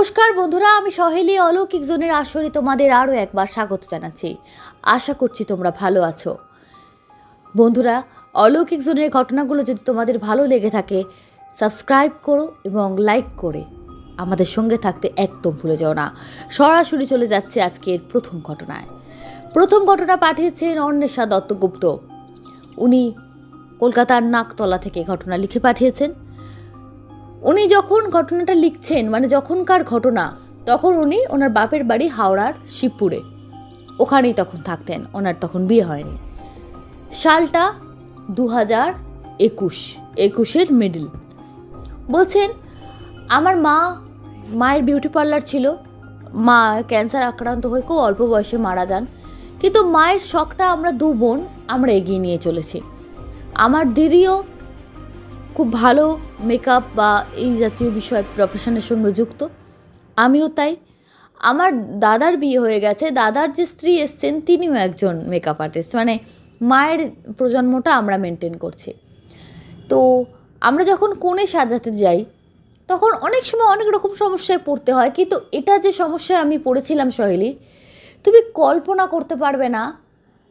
নমস্কার বন্ধুরা, আমি সহেলি অলৌকিক জোনের আসরে তোমাদের আরও একবার স্বাগত জানাচ্ছি। আশা করছি তোমরা ভালো আছো। বন্ধুরা, অলৌকিক জোনের ঘটনাগুলো যদি তোমাদের ভালো লেগে থাকে, সাবস্ক্রাইব করো এবং লাইক করে আমাদের সঙ্গে থাকতে একদম ভুলে যাও না। সরাসরি চলে যাচ্ছে আজকের প্রথম ঘটনায়। প্রথম ঘটনা পাঠিয়েছেন অন্বেষা দত্তগুপ্ত। উনি কলকাতার নাকতলা থেকে ঘটনা লিখে পাঠিয়েছেন। উনি যখন ঘটনাটা লিখছেন, মানে যখনকার ঘটনা, তখন উনি ওনার বাপের বাড়ি হাওড়ার শিবপুরে, ওখানেই তখন থাকতেন। ওনার তখন বিয়ে হয়নি। সালটা 2021-এর মিডল। বলছেন, আমার মায়ের বিউটি পার্লার ছিল। মা ক্যান্সার আক্রান্ত হয়ে খুব অল্প বয়সে মারা যান। কিন্তু মায়ের শখটা আমরা দু বোন আমরা এগিয়ে নিয়ে চলেছি। আমার দিদিও খুব ভালো মেকআপ বা এই জাতীয় বিষয় প্রফেশনের সঙ্গে যুক্ত, আমিও তাই। আমার দাদার বিয়ে হয়ে গেছে, দাদার যে স্ত্রী এসছেন তিনিও একজন মেকআপ আর্টিস্ট, মানে মায়ের প্রজন্মটা আমরা মেনটেন করছি। তো আমরা যখন কোণে সাজাতে যাই তখন অনেক সময় অনেক রকম সমস্যায় পড়তে হয়, কিন্তু এটা যে সমস্যায় আমি পড়েছিলাম সহেলি, তুমি কল্পনা করতে পারবে না।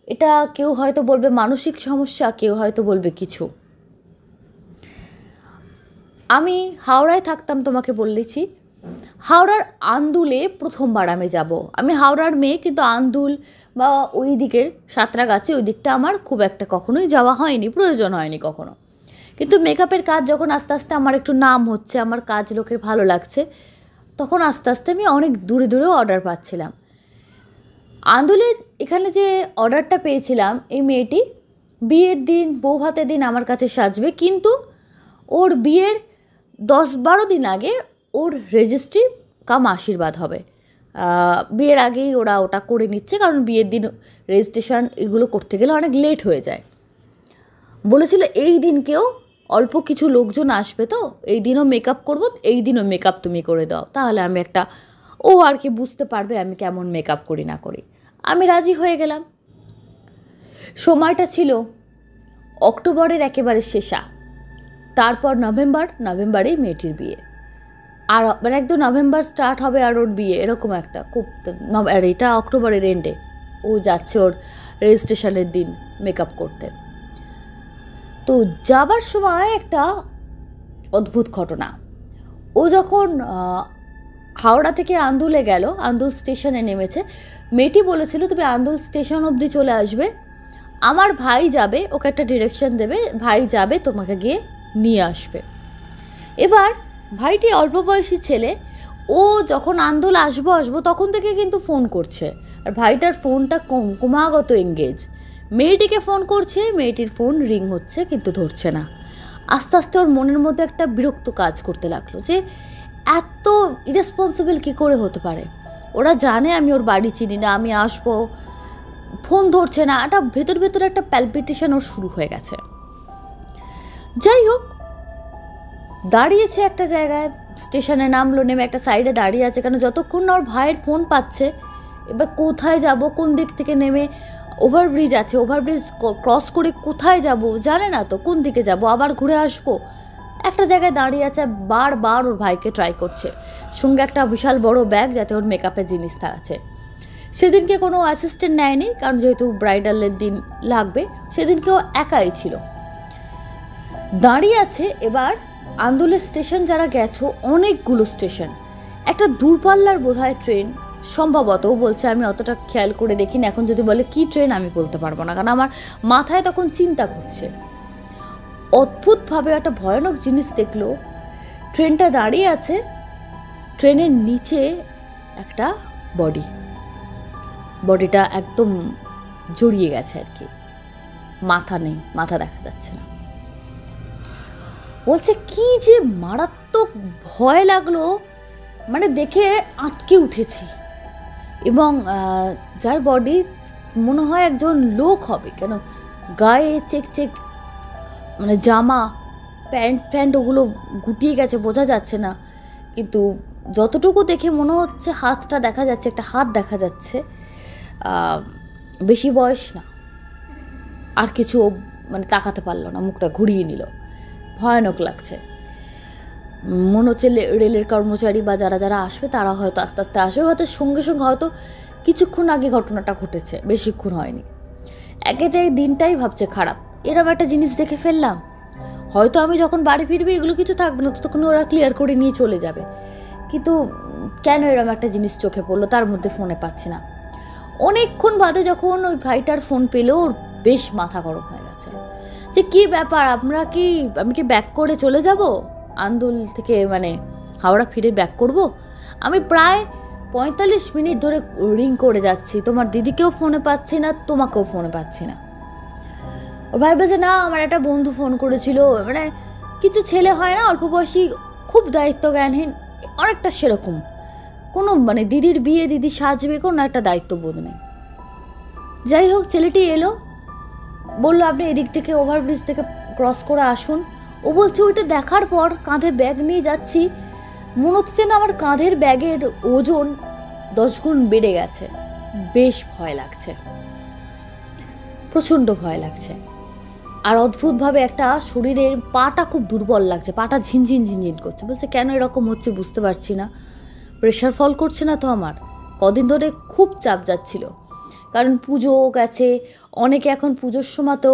এটা কেউ হয়তো বলবে মানসিক সমস্যা, কেউ হয়তো বলবে কিছু। আমি হাওড়ায় থাকতাম, তোমাকে বলেছি। হাওড়ার আন্দুলে প্রথমবার আমি যাব। আমি হাওড়ার মেয়ে, কিন্তু আন্দুল বা ওই দিকের সাঁতরাগাছি ওই দিকটা আমার খুব একটা কখনোই যাওয়া হয়নি, প্রয়োজন হয়নি কখনো। কিন্তু মেকআপের কাজ যখন আস্তে আস্তে আমার একটু নাম হচ্ছে, আমার কাজ লোকের ভালো লাগছে, তখন আস্তে আস্তে আমি অনেক দূরে দূরেও অর্ডার পাচ্ছিলাম। আন্দুলে এখানে যে অর্ডারটা পেয়েছিলাম, এই মেয়েটি বিয়ের দিন, বউ ভাতের দিন আমার কাছে সাজবে, কিন্তু ওর বিয়ের 10-12 দিন আগে ওর রেজিস্ট্রি কাম আশীর্বাদ হবে। বিয়ের আগেই ওরা ওটা করে নিচ্ছে, কারণ বিয়ের দিন রেজিস্ট্রেশন এগুলো করতে গেলে অনেক লেট হয়ে যায়। বলেছিল এই দিনকেও অল্প কিছু লোকজন আসবে, তো এই দিনও মেকআপ করবো, এই দিনও মেকআপ তুমি করে দাও, তাহলে আমি একটা আর কি বুঝতে পারবে আমি কেমন মেকআপ করি না করি। আমি রাজি হয়ে গেলাম। সময়টা ছিল অক্টোবরের একেবারে শেষা, তারপর নভেম্বরেই মেয়েটির বিয়ে। আর মানে একদম নভেম্বর স্টার্ট হবে আর ওর বিয়ে, এরকম একটা খুব। আর এটা অক্টোবরের এন্ডে ও যাচ্ছে ওর রেজিস্ট্রেশনের দিন মেকআপ করতে। তো যাবার সময় একটা অদ্ভুত ঘটনা। ও যখন হাওড়া থেকে আন্দুলে গেল, আন্দুল স্টেশনে নেমেছে। মেয়েটি বলেছিল তুমি আন্দুল স্টেশন অবধি চলে আসবে, আমার ভাই যাবে, ওকে একটা ডিরেকশন দেবে, ভাই যাবে তোমাকে গিয়ে নিয়ে আসবে। এবার ভাইটি অল্প বয়সী ছেলে, ও যখন আন্দোল আসবো তখন থেকে কিন্তু ফোন করছে, আর ভাইটার ফোনটা ক্রমাগত এঙ্গেজ। মেয়েটিকে ফোন করছে, মেয়েটির ফোন রিং হচ্ছে কিন্তু ধরছে না। আস্তে আস্তে ওর মনের মধ্যে একটা বিরক্ত কাজ করতে লাগলো যে এত ইরেসপন্সিবল কী করে হতে পারে। ওরা জানে আমি ওর বাড়ি চিনি না, আমি আসবো, ফোন ধরছে না। একটা ভেতর একটা প্যালপিটেশন ওর শুরু হয়ে গেছে। যাই হোক, দাঁড়িয়েছে একটা জায়গায়, স্টেশনে নামলো, নেমে একটা সাইডে দাঁড়িয়ে আছে, কারণ যতক্ষণ না ওর ভাইয়ের ফোন পাচ্ছে, এবার কোথায় যাব, কোন দিক থেকে নেমে, ওভারব্রিজ আছে, ওভারব্রিজ ক্রস করে কোথায় যাব জানে না, তো কোন দিকে যাব, আবার ঘুরে আসবো। একটা জায়গায় দাঁড়িয়ে আছে, বারবার ওর ভাইকে ট্রাই করছে, সঙ্গে একটা বিশাল বড় ব্যাগ যাতে ওর মেকআপের জিনিস আছে। সেদিনকে কোনো অ্যাসিস্ট্যান্ট নেয়নি, কারণ যেহেতু ব্রাইডালের দিন লাগবে, সেদিনকেও একাই ছিল, দাঁড়িয়ে আছে। এবার আন্দুলের স্টেশন যারা গেছো, অনেকগুলো স্টেশন, একটা দূরপাল্লার বোধহয় ট্রেন সম্ভবত, বলছে, আমি অতটা খেয়াল করে দেখিনি। এখন যদি বলে কি ট্রেন আমি বলতে পারবো না, কারণ আমার মাথায় তখন চিন্তা ঘুরছে। অদ্ভুতভাবে একটা ভয়ানক জিনিস দেখলো, ট্রেনটা দাঁড়িয়ে আছে, ট্রেনের নিচে একটা বডিটা একদম জড়িয়ে গেছে আর কি, মাথা নেই, মাথা দেখা যাচ্ছে না। বলছে কি যে মারাত্মক ভয় লাগলো, মানে দেখে আটকে উঠেছি। এবং যার বডি মনে হয় একজন লোক হবে, কেন গায়ে চেক মানে জামা, প্যান্ট ওগুলো গুটিয়ে গেছে, বোঝা যাচ্ছে না, কিন্তু যতটুকু দেখে মনে হচ্ছে হাতটা দেখা যাচ্ছে, একটা হাত দেখা যাচ্ছে। বেশি বয়স না, আর কিছু মানে তাকাতে পারলো না, মুখটা ঘুরিয়ে নিল, ভয়ানক লাগছে। মনে হচ্ছে রেলের কর্মচারী বা যারা যারা আসবে তারা হয়তো আস্তে আস্তে আসবে, হয়তো সঙ্গে সঙ্গে হয়তো কিছুক্ষণ আগে ঘটনাটা ঘটেছে, বেশিক্ষণ হয়নি। একেতে দিনটাই ভাবছে খারাপ, এরকম একটা জিনিস দেখে ফেললাম, হয়তো আমি যখন বাড়ি ফিরবি এগুলো কিছু থাকবে না, ততক্ষণ ওরা ক্লিয়ার করে নিয়ে চলে যাবে। কিন্তু কেন এরকম একটা জিনিস চোখে পড়লো, তার মধ্যে ফোনে পাচ্ছি না। অনেকক্ষণ বাদে যখন ওই ভাইটার ফোন পেলো, ওর বেশ মাথা গরম হয়ে গেছে যে কী ব্যাপার, আমি কি ব্যাক করে চলে যাব আন্দুল থেকে, মানে হাওড়া ফিরে ব্যাক করব? আমি প্রায় 45 মিনিট ধরে রিং করে যাচ্ছি, তোমার দিদিকেও ফোনে পাচ্ছি না, তোমাকেও ফোনে পাচ্ছি না। ওর ভাই বলছে না আমার একটা বন্ধু ফোন করেছিল, মানে কিছু ছেলে হয় না অল্প বয়সী, খুব দায়িত্ব জ্ঞানহীন, অনেকটা সেরকম, কোনো মানে দিদির বিয়ে, দিদি সাজবে, কোনো একটা দায়িত্ববোধ নেই। যাই হোক, ছেলেটি এলো, বললো আপনি এদিক থেকে ওভারব্রিজ থেকে ক্রস করে আসুন। ও বলছে ওইটা দেখার পর কাঁধে ব্যাগ নিয়ে যাচ্ছি, মনে হচ্ছে না আমার কাঁধের ব্যাগের ওজন 10 গুণ বেড়ে গেছে। বেশ ভয় লাগছে, প্রচণ্ড ভয় লাগছে। আর অদ্ভুতভাবে একটা শরীরের পাটা খুব দুর্বল লাগছে, পাটা ঝিনঝিন ঝিনঝিন করছে। বলছে কেন এরকম হচ্ছে বুঝতে পারছি না, প্রেশার ফল করছে না তো আমার, কদিন ধরে খুব চাপ যাচ্ছিল, কারণ পুজো গেছে, অনেকে এখন পুজোর সময় তো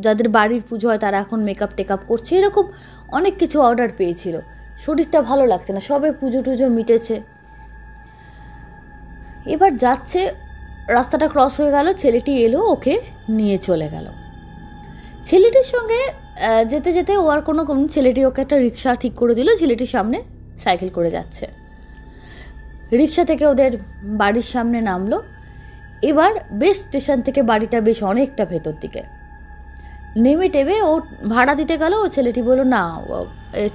যাদের বাড়ির পুজো হয় তারা এখন মেকআপ টেকআপ করছে, এরকম অনেক কিছু অর্ডার পেয়েছিল, শরীরটা ভালো লাগছে না, সবে পুজো টুজো মিটেছে। এবার যাচ্ছে, রাস্তাটা ক্রস হয়ে গেল, ছেলেটি এলো, ওকে নিয়ে চলে গেল। ছেলেটির সঙ্গে যেতে যেতে ও আর কোনো ছেলেটি ওকে একটা রিক্সা ঠিক করে দিল, ছেলেটির সামনে সাইকেল করে যাচ্ছে, রিক্সা থেকে ওদের বাড়ির সামনে নামলো। এবার বেশ স্টেশন থেকে বাড়িটা বেশ অনেকটা ভেতর দিকে, নেমে টেবে ও ভাড়া দিতে গেল। ও ছেলেটি বলল না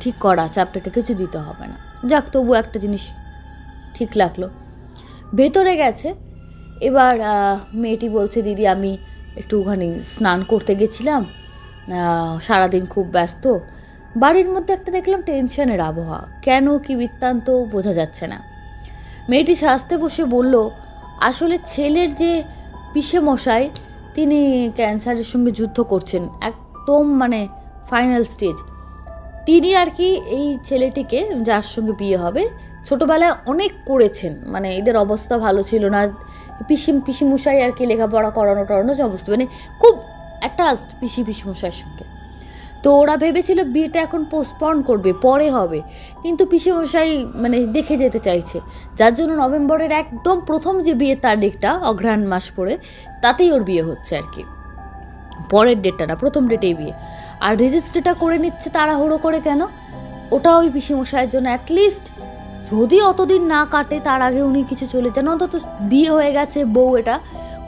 ঠিক করা আছে, আপনাকে কিছু দিতে হবে না। যাক, তবু একটা জিনিস ঠিক লাগলো। ভেতরে গেছে, এবার মেয়েটি বলছে দিদি আমি একটুখানি স্নান করতে গেছিলাম, সারাদিন খুব ব্যস্ত, বাড়ির মধ্যে একটা দেখলাম টেনশনের আবহাওয়া, কেন কি বৃত্তান্ত বোঝা যাচ্ছে না। মেয়েটি সাজতে বসে বলল আসলে ছেলের যে পিসে মশাই, তিনি ক্যান্সারের সঙ্গে যুদ্ধ করছেন, একদম মানে ফাইনাল স্টেজ। তিনি আর কি এই ছেলেটিকে, যার সঙ্গে বিয়ে হবে, ছোটোবেলায় অনেক করেছেন, মানে এদের অবস্থা ভালো ছিল না, পিসিমশাই আর কি লেখাপড়া করানো অবস্থা, মানে খুব অ্যাটাচড পিসিমশাইয়ের সঙ্গে। তো ওরা ভেবেছিল বিয়েটা এখন পোস্টপন করবে, পরে হবে, কিন্তু পিসিমশাই মানে দেখে যেতে চাইছে, যার জন্য নভেম্বরের একদম প্রথম যে বিয়ের তারিখটা, অঘ্রাণ মাস পড়ে, তাতেই ওর বিয়ে হচ্ছে আর কি, পরের ডেটটা না, প্রথম ডেটেই বিয়ে। আর রেজিস্ট্রিটা করে নিচ্ছে তাড়াহুড়ো করে, কেন? ওটা ওই পিসিমশাইয়ের জন্য, অ্যাটলিস্ট যদি অতদিন না কাটে তার আগে উনি কিছু চলে যান, অন্তত বিয়ে হয়ে গেছে বউ, এটা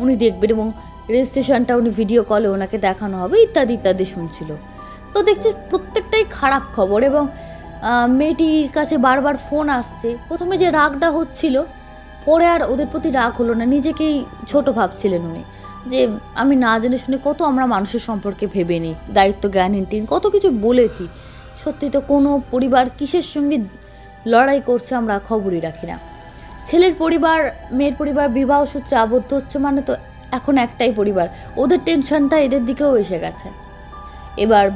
উনি দেখবেন, এবং রেজিস্ট্রেশনটা উনি ভিডিও কলে ওনাকে দেখানো হবে, ইত্যাদি ইত্যাদি শুনছিল। তো দেখছি প্রত্যেকটাই খারাপ খবর, এবং মেয়েটির কাছে বারবার ফোন আসছে। প্রথমে যে রাগটা হচ্ছিল, পরে আর ওদের প্রতি রাগ হলো না, নিজেকেই ছোট ভাবছিলেন উনি, যে আমি না জেনে শুনে কত আমরা মানুষের সম্পর্কে ভেবে নিই, দায়িত্ব জ্ঞানহীন, কত কিছু বলেছি, সত্যি তো কোনো পরিবার কিসের সঙ্গে লড়াই করছে আমরা খবরই রাখি না। ছেলের পরিবার মেয়ের পরিবার বিবাহ সূত্রে আবদ্ধ হচ্ছে, মানে তো এখন একটাই পরিবার, ওদের টেনশনটা এদের দিকেও এসে গেছে। এবার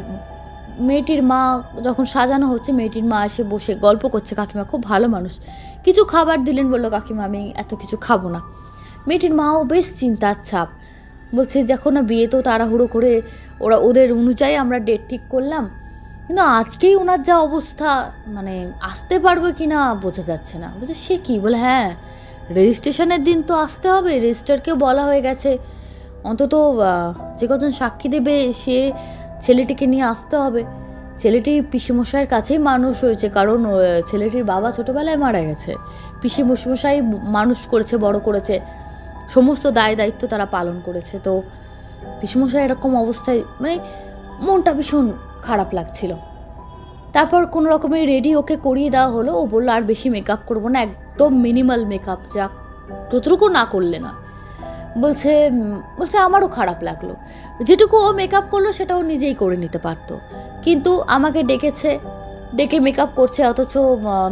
মেয়েটির মা যখন সাজানো হচ্ছে, মেয়েটির মা এসে বসে গল্প করছে, কাকিমা খুব ভালো মানুষ, কিছু খাবার দিলেন, বললো কাকিমা আমি এত কিছু খাবো না। মেয়েটির মাও বেশ চিন্তার ছাপ, বলছে যখন না বিয়ে তো তাড়াহুড়ো করে ওদের অনুযায়ী আমরা ডেট ঠিক করলাম, কিন্তু আজকেই ওনার যা অবস্থা, মানে আসতে পারবে কি না বোঝা যাচ্ছে না। বলছে সে কি? বলে হ্যাঁ, রেজিস্ট্রেশনের দিন তো আসতে হবে, রেজিস্ট্রারকেও বলা হয়ে গেছে, অন্তত যে কজন সাক্ষী দেবে সে ছেলেটিকে নিয়ে আসতে হবে। ছেলেটি পিসিমশাইয়ের কাছেই মানুষ হয়েছে, কারণ ছেলেটির বাবা ছোটোবেলায় মারা গেছে, পিসিমশাই মানুষ করেছে, বড় করেছে, সমস্ত দায় দায়িত্ব তারা পালন করেছে। তো পিসিমশাই এরকম অবস্থায় মানে মনটা ভীষণ খারাপ লাগছিল। তারপর কোনো রকমের রেডি ওকে করিয়ে দেওয়া হলো। ও বললো আর বেশি মেকআপ করবো না, একদম মিনিমাল মেকআপ, যা যতটুকু না করলে না। বলছে আমারও খারাপ লাগলো, যেটুকু ও মেকআপ করলো সেটাও নিজেই করে নিতে পারতো, কিন্তু আমাকে ডেকে মেকআপ করছে, অথচ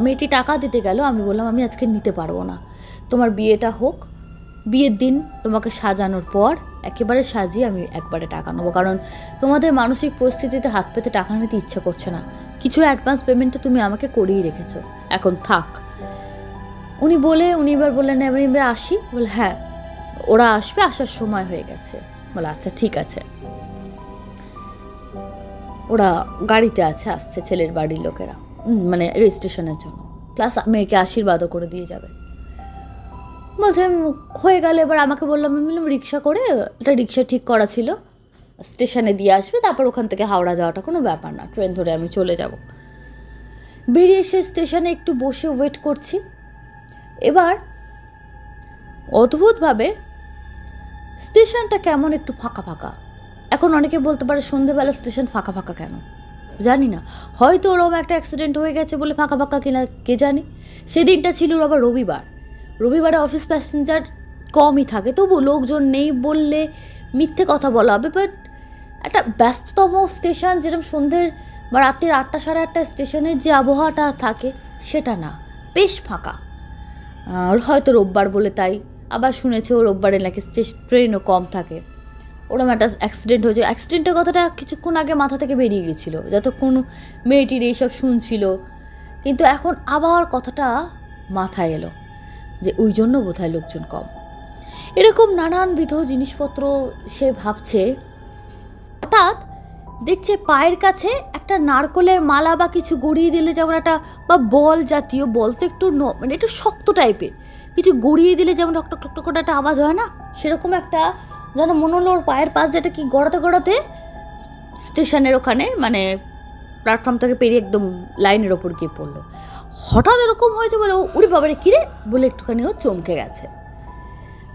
মেয়েটি টাকা দিতে গেল। আমি বললাম আমি আজকে নিতে পারবো না, তোমার বিয়েটা হোক, বিয়ের দিন তোমাকে সাজানোর পর একেবারে সাজিয়ে আমি একবারে টাকা নেবো, কারণ তোমাদের মানসিক পরিস্থিতিতে হাত পেতে টাকা নিতে ইচ্ছা করছে না, কিছু অ্যাডভান্স পেমেন্টটা তুমি আমাকে করিয়ে রেখেছো, এখন থাক। উনি এবার বললেন এবার আসি, বলে হ্যাঁ ওরা আসবে, আসার সময় হয়ে গেছে। বলে আচ্ছা ঠিক আছে। ওরা গাড়িতে আসছে ছেলের বাড়ির লোকেরা, মানে রেজিস্ট্রেশনের জন্য, প্লাস মেয়েকে আশীর্বাদও করে দিয়ে যাবে। বলছে হয়ে গেল। এবার আমাকে বললাম, আমি বললাম রিক্সা করে, একটা রিক্সা ঠিক করা ছিল, স্টেশনে দিয়ে আসবে, তারপর ওখান থেকে হাওড়া যাওয়াটা কোনো ব্যাপার না, ট্রেন ধরে আমি চলে যাব। বেরিয়ে এসে স্টেশনে একটু বসে ওয়েট করছি। এবার অদ্ভুতভাবে স্টেশনটা কেমন একটু ফাঁকা ফাঁকা। এখন অনেকে বলতে পারে সন্ধেবেলা স্টেশন ফাঁকা ফাঁকা কেন, জানি না, হয়তো ওরকম একটা অ্যাক্সিডেন্ট হয়ে গেছে বলে ফাঁকা ফাঁকা কিনা কে জানি। সেদিনটা ছিল আবার রবিবারে অফিস প্যাসেঞ্জার কমই থাকে, তবু লোকজন নেই বললে মিথ্যে কথা বলা হবে। বাট একটা ব্যস্ততম স্টেশন যেরকম সন্ধ্যের বা রাতের 8টা সাড়ে 8টা স্টেশনের যে আবহাওয়াটা থাকে সেটা না, বেশ ফাঁকা। আর হয়তো রোববার বলে তাই, আবার শুনেছে ও রোববারে নাকি ট্রেনও কম থাকে। ওরকম একটা অ্যাক্সিডেন্ট হয়েছে, অ্যাক্সিডেন্টের কথাটা কিছুক্ষণ আগে মাথা থেকে বেরিয়ে গেছিলো যতক্ষণ মেয়েটির এইসব শুনছিল, কিন্তু এখন আবার কথাটা মাথায় এলো যে ওই জন্য বোধহয় লোকজন কম। এরকম নানানবিধ জিনিসপত্র সে ভাবছে, হঠাৎ দেখছে পায়ের কাছে একটা নারকলের মালা বা কিছু গড়িয়ে দিলে যেমন একটা, বা বল জাতীয়, বল তো একটু মানে একটু শক্ত টাইপের কিছু গড়িয়ে দিলে যেমন টক টক করে একটা আওয়াজ হয় না, সেরকম একটা যেন মনে হলো ওর পায়ের পাশ যেটা কি গড়াতে স্টেশনের ওখানে, মানে প্ল্যাটফর্ম থেকে পেরিয়ে একদম লাইনের ওপর গিয়ে পড়লো। হঠাৎ এরকম হয়েছে বলে উড়ি বাবারে কিরে বলে একটুখানি ও চমকে গেছে।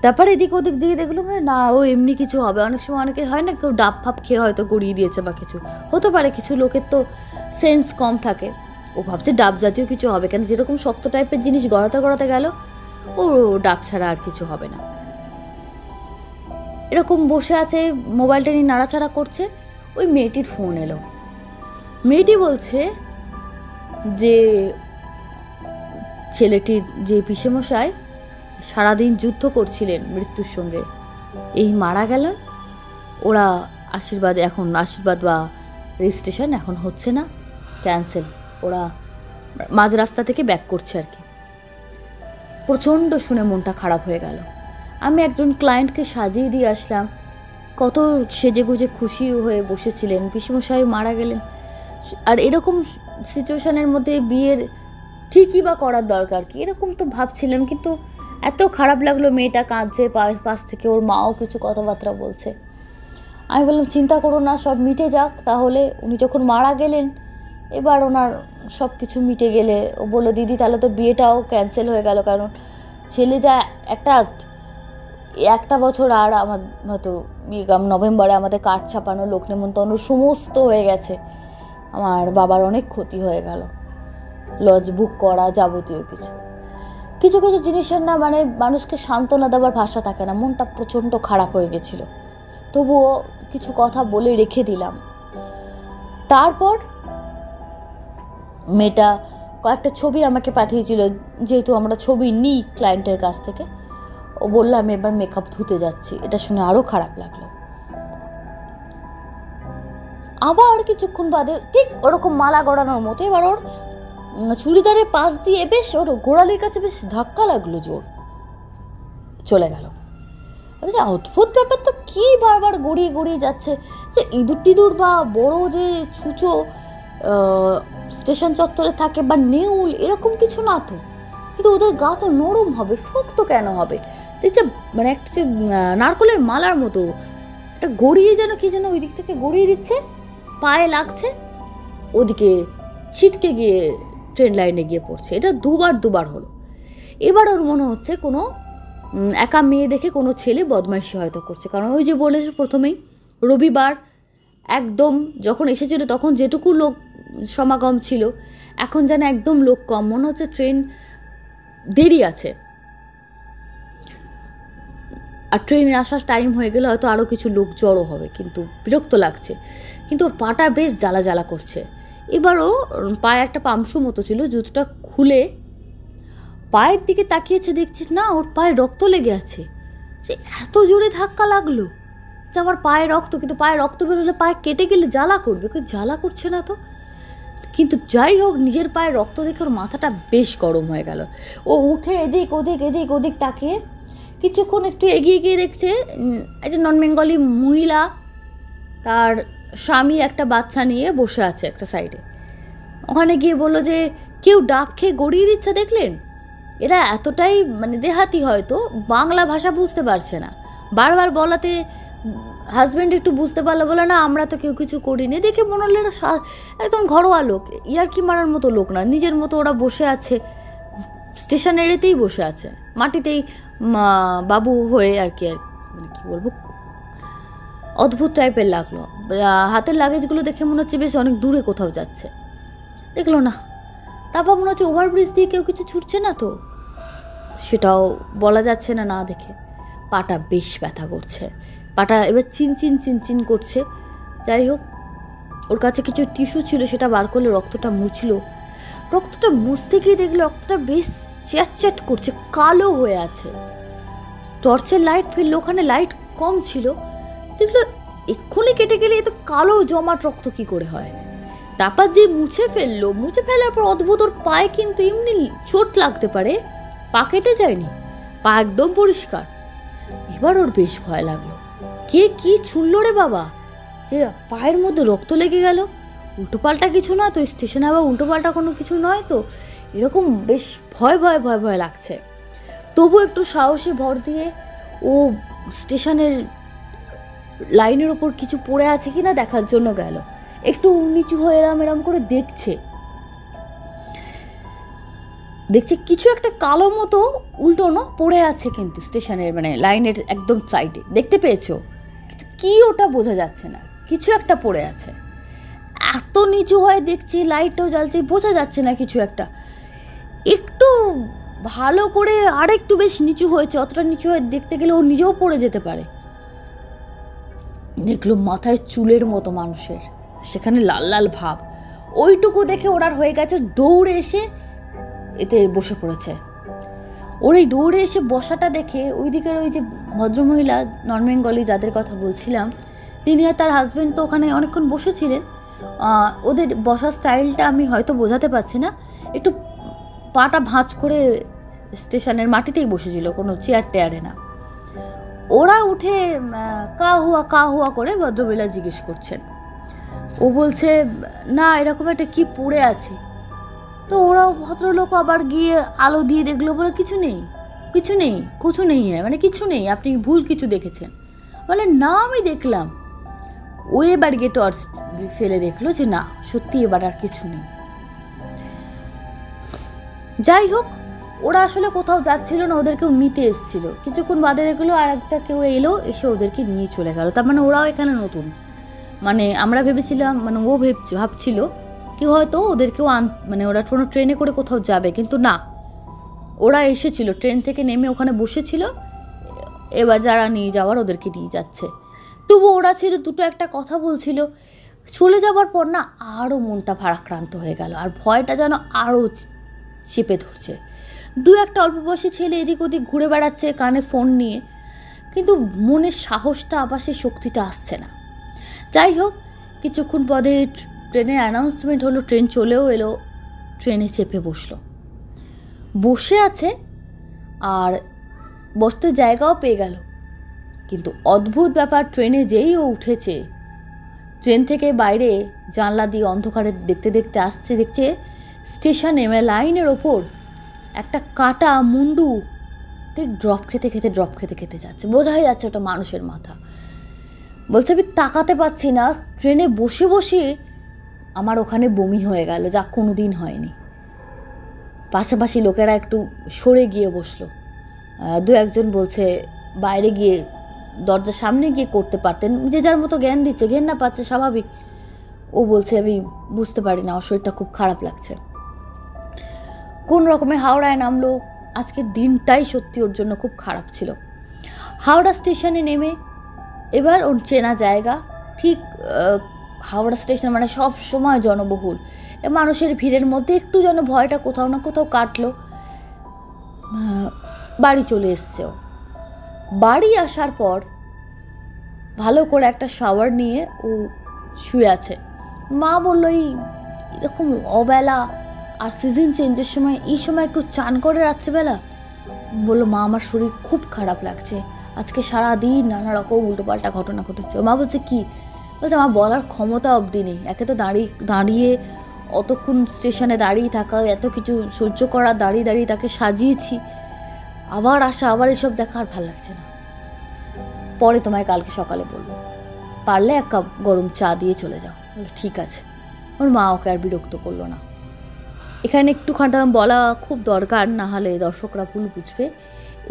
তারপর এদিক ওদিক দিয়ে দেখলো মানে না, ও এমনি কিছু হবে। অনেক সময় অনেকে হয় না, কেউ ডাব ফাপ খেয়ে হয়তো গড়িয়ে দিয়েছে বা কিছু হতে পারে, কিছু লোকের তো সেন্স কম থাকে, ও ভাবছে ডাব জাতীয় কিছু হবে, কেন যেরকম শক্ত টাইপের জিনিস গড়াতে গেল, ও ডাব ছাড়া আর কিছু হবে না। এরকম বসে আছে, মোবাইলটা নিয়ে নাড়াচাড়া করছে, ওই মেয়েটির ফোন এলো। মেয়েটি বলছে যে ছেলেটির যে পিসেমশাই সারাদিন যুদ্ধ করছিলেন মৃত্যুর সঙ্গে, এই মারা গেলেন। ওরা আশীর্বাদ বা রেজিস্ট্রেশন এখন হচ্ছে না, ক্যান্সেল, ওরা মাঝ রাস্তা থেকে ব্যাক করছে আর কি। প্রচণ্ড শুনে মনটা খারাপ হয়ে গেল। আমি একজন ক্লায়েন্টকে সাজিয়ে দিয়ে আসলাম, কত সেজেগুজে খুশি হয়ে বসেছিলেন, পিসেমশাই মারা গেলেন। আর এরকম সিচুয়েশনের মধ্যে বিয়ের ঠিকই বা করার দরকার কি, এরকম তো ভাবছিলাম। কিন্তু এত খারাপ লাগলো, মেয়েটা কাঁদছে, পাশ থেকে ওর মাও কিছু কথাবার্তা বলছে। আমি বললাম চিন্তা করো না, সব মিটে যাক। তাহলে উনি যখন মারা গেলেন, এবার ওনার সব কিছু মিটে গেলে, ও বললো দিদি তাহলে তো বিয়েটাও ক্যান্সেল হয়ে গেল, কারণ ছেলে যা একটা বছর আর আমার হয়তো নভেম্বরে আমাদের কার্ড ছাপানো, লোক নেমন্তন্ন সমস্ত হয়ে গেছে, আমার বাবার অনেক ক্ষতি হয়ে গেল, লজ বুক করা যাবতীয় কিছু কিছু জিনিসের না, মানে মানুষকে সান্ত্বনা দেওয়ার ভাষা থাকে না। মনটা প্রচণ্ড খারাপ হয়ে গেছিল, তবুও কিছু কথা বলে রেখে দিলাম। তারপর মেয়েটা কয়েকটা ছবি আমাকে পাঠিয়েছিল, যেহেতু আমরা ছবি নিই ক্লায়েন্টের কাছ থেকে। ও বললো আমি এবার মেকআপ ধুতে যাচ্ছি। এটা শুনে আরও খারাপ লাগলো। আবার কিছুক্ষণ বাদে ঠিক ওরকম মালা গড়ানোর মতো এবার ওর চুড়িদারের পাশ দিয়ে বেশ ওর গোড়ালির কাছে বেশ ধাক্কা লাগলো, জোর চলে গেল। আমি যে অদ্ভুত ব্যাপার, তো কি বারবার গড়িয়ে যাচ্ছে, যে ইঁদুর টিঁদুর বা বড় যে ছুঁচো স্টেশন চত্বরে থাকে বা নেউল এরকম কিছু না তো, কিন্তু ওদের গা তো নরম হবে, শক্ত কেন হবে? দেখছে মানে একটা যে নারকলের মালার মতো একটা গড়িয়ে যেন কি যেন ওই দিক থেকে গড়িয়ে দিচ্ছে, পায়ে লাগছে, ওদিকে ছিটকে গিয়ে ট্রেন লাইনে গিয়ে পড়ছে। এটা দুবার হলো। এবার ওর মনে হচ্ছে কোনো একা মেয়ে দেখে কোনো ছেলে বদমাইশি হয়তো করছে, কারণ ওই যে বলেছে প্রথমেই রবিবার একদম যখন এসেছিল তখন যেটুকু লোক সমাগম ছিল, এখন যেন একদম লোক কম, মনে হচ্ছে ট্রেন দেরি আছে। আর ট্রেনের আসার টাইম হয়ে গেলে হয়তো আরও কিছু লোক জড়ো হবে, কিন্তু বিরক্ত লাগছে। কিন্তু ওর পাটা বেশ জ্বালা করছে। এবারও পায়ে একটা পামসু মতো ছিল, জুতোটা খুলে পায়ের দিকে তাকিয়েছে, দেখছে না ওর পায়ে রক্ত লেগে আছে। যে এত জোরে ধাক্কা লাগলো, যে আমার পায়ে রক্ত, কিন্তু পায়ে রক্ত বেরোলে পায়ে কেটে গেলে জ্বালা করবে, জ্বালা করছে না তো। কিন্তু যাই হোক, নিজের পায়ে রক্ত দেখে ওর মাথাটা বেশ গরম হয়ে গেল। ও উঠে এদিক ওদিক তাকিয়ে কিছুক্ষণ একটু এগিয়ে গিয়ে দেখছে একটা নন বেঙ্গলি মহিলা, তার স্বামী একটা বাচ্চা নিয়ে বসে আছে একটা সাইডে। ওখানে গিয়ে বললো যে কেউ ডাক খেয়ে গড়িয়ে দিচ্ছে দেখলেন। এরা এতটাই মানে দেহাতি, হয়তো বাংলা ভাষা বুঝতে পারছে না। বারবার বলাতে হাজব্যান্ড একটু বুঝতে পারলো, বলে না আমরা তো কেউ কিছু করিনি। দেখে মনে হলো এরা একদম ঘরোয়া লোক, ইয়ার্কি মারার মতো লোক না, নিজের মতো ওরা বসে আছে, স্টেশন এরিয়াতেই বসে আছে, মাটিতেই বাবু হয়ে আর কি, মানে কী বলবো, অদ্ভুত টাইপের লাগলো। হাতের লাগেজগুলো দেখে মনে হচ্ছে বেশ অনেক দূরে কোথাও যাচ্ছে, দেখলো না। তারপর মনে হচ্ছে ওভারব্রিজ দিয়ে কেউ কিছু ছুটছে না তো, সেটাও বলা যাচ্ছে না না দেখে। পাটা বেশ ব্যথা করছে, পাটা এবার চিনচিন করছে। যাই হোক, ওর কাছে কিছু টিস্যু ছিল, সেটা বার করলে রক্তটা মুছলো। রক্তটা মুছতে গিয়ে দেখলো রক্তটা বেশ চ্যাট করছে, কালো হয়ে আছে। টর্চের লাইট ফেললো, ওখানে লাইট কম ছিল, দেখলো এক্ষুনি কেটে গেলে এত কালো জমাট রক্ত কি করে হয়। তারপর যে মুছে ফেলার পর অদ্ভুত, ওর পায়ে কিন্তু এমনি চোট লাগতে পারে, পা কেটে যায়নি, পা একদম পরিষ্কার। এবার ওর বেশ ভয় লাগলো, কে কি ছুঁড়লো রে বাবা, যে পায়ের মধ্যে রক্ত লেগে গেল। উল্টোপাল্টা কিছু না তো, স্টেশনে আবার উল্টোপাল্টা কোনো কিছু নয় তো, এরকম বেশ ভয় লাগছে। তবু একটু সাহসে ভর দিয়ে ও স্টেশনের লাইনের ওপর কিছু পড়ে আছে কিনা দেখার জন্য গেল। একটু নিচু হয়ে এরম করে দেখছে কিছু একটা কালো মতো উল্টোনো পড়ে আছে, কিন্তু স্টেশনের মানে লাইনের একদম সাইডে দেখতে পেয়েছো, কিন্তু কি ওটা বোঝা যাচ্ছে না, কিছু একটা পড়ে আছে। এত নিচু হয়ে দেখছি, লাইটটাও জ্বালছে, বোঝা যাচ্ছে না কিছু একটা। একটু ভালো করে আর একটু বেশ নিচু হয়েছে, অতটা নিচু হয়ে দেখতে গেলে ও নিজেও পড়ে যেতে পারে। দেখলো মাথায় চুলের মতো মানুষের, সেখানে লাল লাল ভাব। ওইটুকু দেখে ওরার হয়ে গেছে, দৌড়ে এসে এতে বসে পড়েছে। ওর এই দৌড়ে এসে বসাটা দেখে ওই দিকের ওই যে ভদ্রমহিলা নন বেঙ্গলি যাদের কথা বলছিলাম, তিনি আর তার হাজব্যান্ড তো ওখানে অনেকক্ষণ বসেছিলেন। ওদের বসার স্টাইলটা আমি হয়তো বোঝাতে পারছি না, একটু পাটা ভাঁজ করে স্টেশনের মাটিতেই বসেছিল, কোনো চেয়ার টেয়ারে না। ওরা উঠে কা হুয়া করে ভদ্রমহিলা জিজ্ঞেস করছেন। ও বলছে না এরকম একটা কি পড়ে আছে। তো ওরাও ভদ্রলোক আবার গিয়ে আলো দিয়ে দেখলো, বলে কিছু নেই মানে কিছু নেই, আপনি ভুল কিছু দেখেছেন। বলে না আমি দেখলাম। ও এবার গিয়ে টর্চ ফেলে দেখলো যে না সত্যি এবার আর কিছু নেই। যাই হোক, ওরা আসলে কোথাও যাচ্ছিল না, ওদেরকেও নিতে এসেছিল। কিছুক্ষণ বাদে দেখলো আর একটা কেউ এলো, এসে ওদেরকে নিয়ে চলে গেল। তার মানে ওরাও এখানে নতুন, মানে আমরা ভেবেছিলাম, মানে ও ভাবছিল কি হয়তো ওদেরকেও মানে ওরা কোনো ট্রেনে করে কোথাও যাবে, কিন্তু না, ওরা এসেছিল ট্রেন থেকে নেমে ওখানে বসেছিল, এবার যারা নিয়ে যাওয়ার ওদেরকে নিয়ে যাচ্ছে। তবু ওরা ছিল দুটো একটা কথা বলছিল। চলে যাওয়ার পর না আরও মনটা ভারাক্রান্ত হয়ে গেল, আর ভয়টা যেন আরও চেপে ধরছে। দু একটা অল্প বয়সী ছেলে এদিক ওদিক ঘুরে বেড়াচ্ছে কানে ফোন নিয়ে, কিন্তু মনের সাহসটা আবার সেই শক্তিটা আসছে না। যাই হোক, কিছুক্ষণ পরে ট্রেনের অ্যানাউন্সমেন্ট হলো, ট্রেন চলেও এলো। ট্রেনে চেপে বসে আছে, আর বসতে জায়গাও পেয়ে গেল। কিন্তু অদ্ভুত ব্যাপার, ট্রেনে যেই ও উঠেছে, ট্রেন থেকে বাইরে জানলা দিয়ে অন্ধকারে দেখতে আসছে, দেখছে স্টেশনে মানে লাইনের ওপর একটা কাটা মুন্ডু ড্রপ খেতে যাচ্ছে। বোঝাই যাচ্ছে ওটা মানুষের মাথা। বলছে আমি তাকাতে পারছি না, ট্রেনে বসে আমার ওখানে বমি হয়ে গেল, যা কোনো দিন হয়নি। পাশাপাশি লোকেরা একটু সরে গিয়ে বসলো। দু একজন বলছে বাইরে গিয়ে দরজার সামনে গিয়ে করতে পারতেন, যে যার মতো জ্ঞান দিচ্ছে, ঘেন্না পাচ্ছে স্বাভাবিক। ও বলছে আমি বুঝতে পারি না, আমার শরীরটা খুব খারাপ লাগছে। কোন রকমে হাওড়ায় নামলো। আজকের দিনটাই সত্যি ওর জন্য খুব খারাপ ছিল। হাওড়া স্টেশনে নেমে এবার ওর চেনা জায়গা, ঠিক হাওড়া স্টেশন মানে সব সময় জনবহুল, মানুষের ভিড়ের মধ্যে একটু যেন ভয়টা কোথাও না কোথাও কাটলো। বাড়ি চলে এসছে। বাড়ি আসার পর ভালো করে একটা শাওয়ার নিয়ে ও শুয়ে আছে। মা বললো এই এরকম অবেলা আর সিজন চেঞ্জের সময় এই সময় কেউ চান করে রাত্রিবেলা? বললো মা আমার শরীর খুব খারাপ লাগছে, আজকে সারাদিন নানা রকম উল্টোপাল্টা ঘটনা ঘটেছে। মা বলছে কি? বলছে আমার বলার ক্ষমতা অবধি নেই। একে তো দাঁড়িয়ে অতক্ষণ স্টেশনে দাঁড়িয়ে থাকা, এত কিছু সহ্য করা, দাঁড়িয়ে দাঁড়িয়ে তাকে সাজিয়েছি, আবার আসা, আবার এসব দেখা আর ভাল লাগছে না। পরে তোমায় কালকে সকালে বলবো, পারলে এক কাপ গরম চা দিয়ে চলে যাও। ঠিক আছে। ওর মা ওকে আর বিরক্ত করলো না। এখানে একটুখানি বলা খুব দরকার, না হলে দর্শকরা ভুল বুঝবে।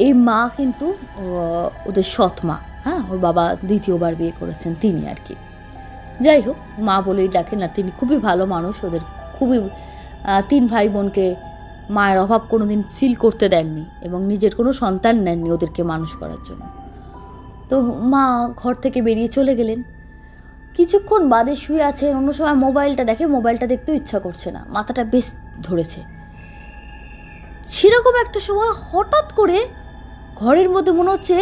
এই মা কিন্তু ওদের সৎ মা, হ্যাঁ, ওর বাবা দ্বিতীয়বার বিয়ে করেছেন তিনি আর কি। যাই হোক, মা বলেই ডাকেন। আর তিনি খুবই ভালো মানুষ, ওদের খুবই 3 ভাই বোনকে মায়ের অভাব কোনো দিন ফিল করতে দেননি এবং নিজের কোনো সন্তান নেননি ওদেরকে মানুষ করার জন্য। তো মা ঘর থেকে বেরিয়ে চলে গেলেন। কিছুক্ষণ বাদে শুয়ে আছেন, অন্য সময় মোবাইলটা দেখে, মোবাইলটা দেখতেও ইচ্ছা করছে না, মাথাটা বেশ ধরেছে। সেরকম একটা সময় হঠাৎ করে ঘরের মধ্যে মনে হচ্ছে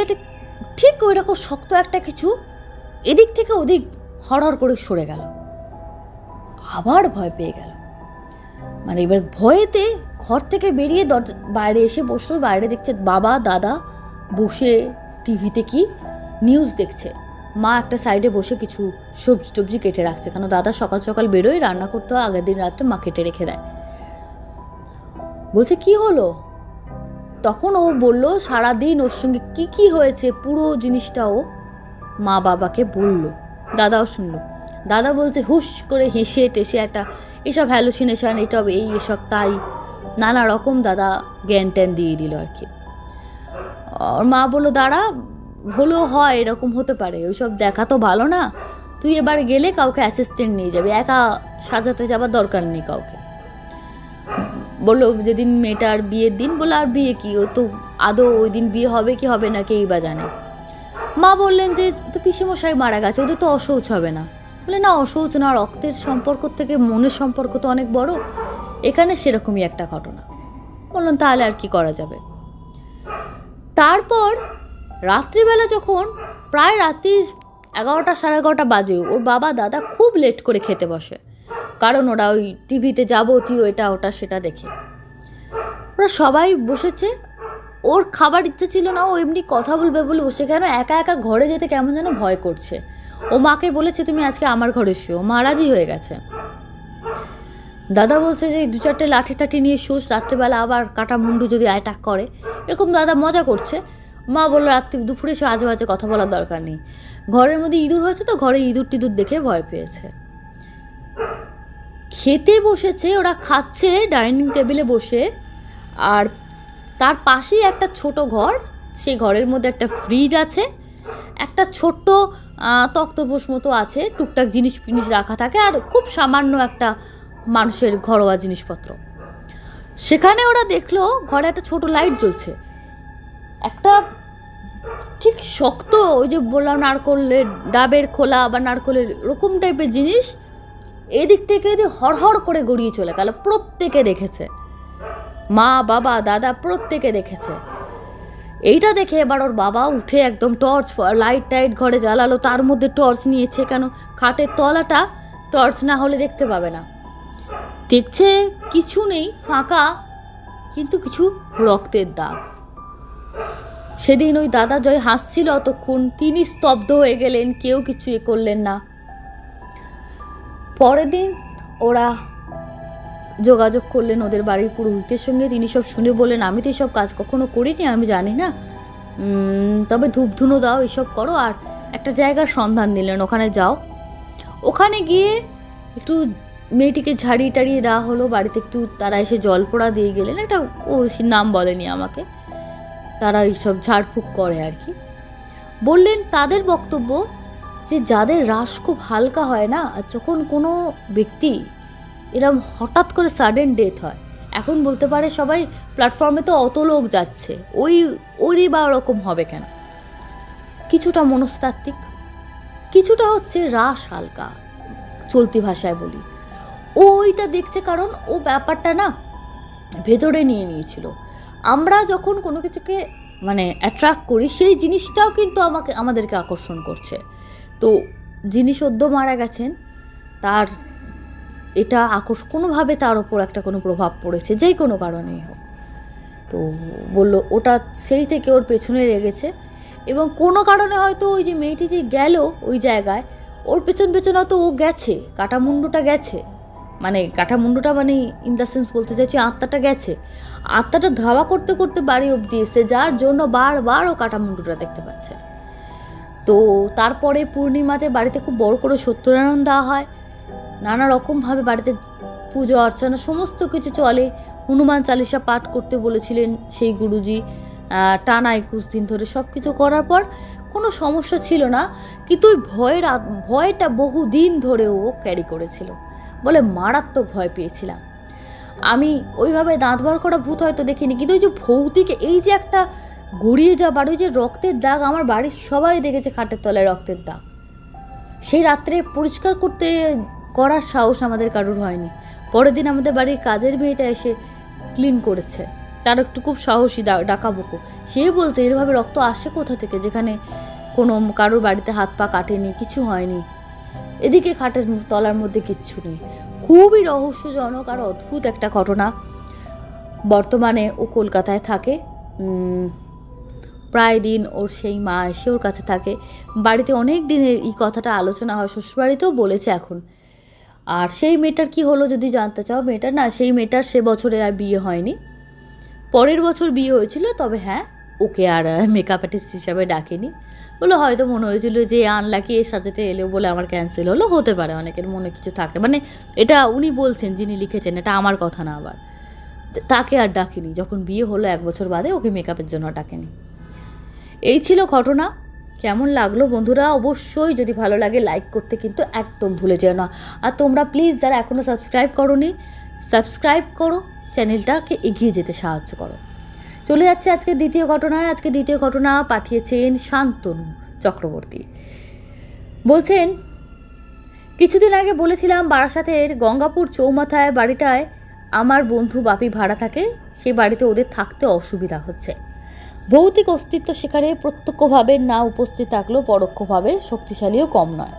ঠিক ওই রকম শক্ত একটা কিছু এদিক থেকে ওদিক হড়হড় করে সরে গেল। আবার ভয় পেয়ে গেল। মানে এবার ভয়েতে ঘর থেকে বেরিয়ে বাইরে এসে বসলো। বাইরে দেখছে বাবা দাদা বসে টিভিতে কি নিউজ দেখছে। মা একটা সাইডে বসে কিছু সবজি টবজি কেটে রাখছে, কারণ দাদা সকাল সকাল বেরোয়, রান্না করতে হয়, আগের দিন রাত্রে মা কেটে রেখে দেয়। বলছে কি হলো? তখন ও বলল সারাদিন ওর সঙ্গে কি কি হয়েছে পুরো জিনিসটা ও মা বাবাকে বলল। দাদাও শুনলো। দাদা বলছে হুশ করে হেসে টেসে একটা এসব হ্যালুসিনেশন, এসব এসব তাই নানা রকম দাদা জ্ঞান ট্যান দিয়ে দিল আর কি। ওর মা বললো দাঁড়া, হলেও হয়, এরকম হতে পারে, ওইসব দেখা তো ভালো না, তুই এবার গেলে কাউকে অ্যাসিস্ট্যান্ট নিয়ে যাবে, একা সাজাতে যাবার দরকার নেই কাউকে। বললো যেদিন মেয়েটার বিয়ের দিন, বললো আর বিয়ে কি, ও তো আদৌ ওই দিন বিয়ে হবে কি হবে না কেই বা জানে। মা বললেন যে তো পিসেমশাই মারা গেছে, ওদের তো অশৌচ হবে না। বলে না, অশৌচ না, রক্তের সম্পর্ক থেকে মনের সম্পর্ক তো অনেক বড়, এখানে সেরকমই একটা ঘটনা। বললাম তাহলে আর কি করা যাবে। তারপর রাত্রিবেলা যখন প্রায় রাত্রি 11টা সাড়ে 11টা বাজে, ওর বাবা দাদা খুব লেট করে খেতে বসে, কারণ ওরা ওই টিভিতে যাবতীয় এটা ওটা সেটা দেখে। ওরা সবাই বসেছে, ওর খাবার ইচ্ছে ছিল না, ও এমনি কথা বলবে বলে বসে, কেন একা একা ঘরে যেতে কেমন যেন ভয় করছে। ও মাকে বলেছে তুমি আজকে আমার ঘরে শুও, মা রাজি হয়ে গেছে। দাদা বলছে যে 2-4টে লাঠি টাঠি নিয়ে শুস, রাত্রিবেলা আবার কাটা মুন্ডু যদি অ্যাটাক করে, এরকম দাদা মজা করছে। মা বললো দুপুরে সে আজে বাজে কথা বলার দরকার নেই, ঘরের মধ্যে ইঁদুর হয়েছে তো, ঘরে ইঁদুর টিঁদুর দেখে ভয় পেয়েছে। খেতে বসেছে, ওরা খাচ্ছে ডাইনিং টেবিলে বসে, আর তার পাশেই একটা ছোট ঘর, সেই ঘরের মধ্যে একটা ফ্রিজ আছে, একটা ছোট্ট তক্তপোষ মতো আছে, টুকটাক জিনিস ফিনিস রাখা থাকে, আর খুব সামান্য একটা মানুষের ঘরোয়া জিনিসপত্র। সেখানে ওরা দেখলো ঘরে একটা ছোট লাইট জ্বলছে, একটা ঠিক শক্ত ওই যে বললাম নারকলের ডাবের খোলা বা নারকলের এরকম টাইপের জিনিস এদিক থেকে হড়হড় করে গড়িয়ে চলে গেল। প্রত্যেকে দেখেছে, মা বাবা দাদা প্রত্যেকে দেখেছে। এইটা দেখে এবার ওর বাবা উঠে একদম টর্চ লাইট টাইট ঘরে জ্বালালো, তার মধ্যে টর্চ নিয়েছে, কেন খাটের তলাটা টর্চ না হলে দেখতে পাবে না। দেখছে কিছু নেই, ফাঁকা, কিন্তু কিছু রক্তের দাগ। সেদিন ওই দাদা জয় হাসছিল অতক্ষণ, তিনি স্তব্ধ হয়ে গেলেন, কেউ কিছু করলেন না। পরের দিন ওরা যোগাযোগ করলেন ওদের বাড়ির পুরোহিতের সঙ্গে। তিনি সব শুনে বললেন আমি তো এসব কাজ কখনো করিনি, আমি জানি না, তবে ধূপ ধুনো দাও, এসব করো, আর একটা জায়গার সন্ধান দিলেন, ওখানে যাও। ওখানে গিয়ে একটু মেয়েটিকে ঝাড়িয়ে টাড়িয়ে দেওয়া হলো, বাড়িতে একটু তারা এসে জল পোড়া দিয়ে গেলেন, একটা ও নাম বলেনি আমাকে, তারা এইসব ঝাড়ফুঁক করে আর কি। বললেন তাদের বক্তব্য যে যাদের রাশ খুব হালকা হয় না, আর যখন কোনো ব্যক্তি এরম হঠাৎ করে সাডেন ডেথ হয়, এখন বলতে পারে সবাই প্ল্যাটফর্মে তো অত লোক যাচ্ছে, ওরই বা ওরকম হবে কেন, কিছুটা মনস্তাত্ত্বিক, কিছুটা হচ্ছে রাশ হালকা, চলতি ভাষায় বলি। ওইটা দেখছে কারণ ও ব্যাপারটা না ভেতরে নিয়ে নিয়েছিল। আমরা যখন কোনো কিছুকে মানে অ্যাট্রাক্ট করি, সেই জিনিসটাও কিন্তু আমাদেরকে আকর্ষণ করছে। তো যিনি সদ্য মারা গেছেন তার এটা কোনোভাবে তার ওপর একটা কোনো প্রভাব পড়েছে, যেই কোনো কারণেই হোক। তো বললো ওটা সেই থেকে ওর পেছনে লেগেছে, এবং কোনো কারণে হয়তো ওই যে মেয়েটি যে গেল ওই জায়গায়, ওর পেছন হয়তো ও গেছে, কাটামুন্ডুটা গেছে, মানে কাটামুন্ডুটা মানে ইন দ্য সেন্স বলতে চাইছি আত্মাটা গেছে, আত্মাটা ধাওয়া করতে করতে বাড়ি অবধি এসে, যার জন্য বারবার ও কাটামুন্ডুটা দেখতে পাচ্ছে। তো তারপরে পূর্ণিমাতে বাড়িতে খুব বড় করে সত্যনারায়ণ দেওয়া হয়, নানা রকমভাবে বাড়িতে পুজো অর্চনা সমস্ত কিছু চলে। হনুমান চালিসা পাঠ করতে বলেছিলেন সেই গুরুজি, টানা 21 দিন ধরে সব কিছু করার পর কোনো সমস্যা ছিল না, কিন্তু ওই ভয়টা বহুদিন ধরে ও ক্যারি করেছিল বলে মারাত্মক ভয় পেয়েছিলাম। আমি ওইভাবে দাঁত বার করা ভূত হয়তো দেখিনি, কিন্তু ওই যে ভৌতিক এই যে একটা গড়িয়ে যাবার ওই যে রক্তের দাগ, আমার বাড়ির সবাই দেখেছে খাটের তলায় রক্তের দাগ। সেই রাত্রে পরিষ্কার করার সাহস আমাদের কারোর হয়নি। পরের দিন আমাদের বাড়ির কাজের মেয়েটা এসে ক্লিন করেছে, তার একটু খুব সাহসী ডাকাবুকো, সে বলছে এরভাবে রক্ত আসে কোথা থেকে, যেখানে কোনো কারোর বাড়িতে হাত পা কাটেনি, কিছু হয়নি, এদিকে খাটের তলার মধ্যে কিচ্ছু নেই। খুবই রহস্যজনক আর অদ্ভুত একটা ঘটনা। বর্তমানে ও কলকাতায় থাকে, প্রায় দিন ওর সেই মা এসে ওর কাছে থাকে। বাড়িতে অনেক দিনের এই কথাটা আলোচনা হয়, শ্বশুরবাড়িতেও বলেছে এখন। আর সেই মেয়েটার কি হলো যদি জানতে চাও, সেই মেয়েটার সে বছরে আর বিয়ে হয়নি, পরের বছর বিয়ে হয়েছিল। তবে হ্যাঁ, ওকে আর মেকআপ আর্টিস্ট হিসাবে ডাকেনি, বলে হয়তো মনে হয়েছিল যে আনলাকি এর সাথে এলেও বলে আমার ক্যান্সেল হলো, হতে পারে অনেকের মনে কিছু থাকে, মানে এটা উনি বলছেন যিনি লিখেছেন, এটা আমার কথা না। আবার তাকে আর ডাকেনি, যখন বিয়ে হলো 1 বছর বাদে ওকে মেকআপের জন্য ডাকেনি। এই ছিল ঘটনা। কেমন লাগলো বন্ধুরা? অবশ্যই যদি ভালো লাগে লাইক করতে কিন্তু একদম ভুলে যেও না। আর তোমরা প্লিজ যারা এখনও সাবস্ক্রাইব করোনি, সাবস্ক্রাইব করো, চ্যানেলটাকে এগিয়ে যেতে সাহায্য করো। চলে যাচ্ছে আজকে দ্বিতীয় ঘটনায়। আজকে দ্বিতীয় ঘটনা পাঠিয়েছেন শান্তনু চক্রবর্তী। বলছেন, কিছুদিন আগে বলেছিলাম বারাসাতের গঙ্গাপুর চৌমাথায় বাড়িটায় আমার বন্ধু বাপি ভাড়া থাকে, সে বাড়িতে ওদের থাকতে অসুবিধা হচ্ছে। ভৌতিক অস্তিত্ব সেখানে প্রত্যক্ষভাবে না উপস্থিত থাকলেও পরোক্ষভাবে শক্তিশালীও কম নয়।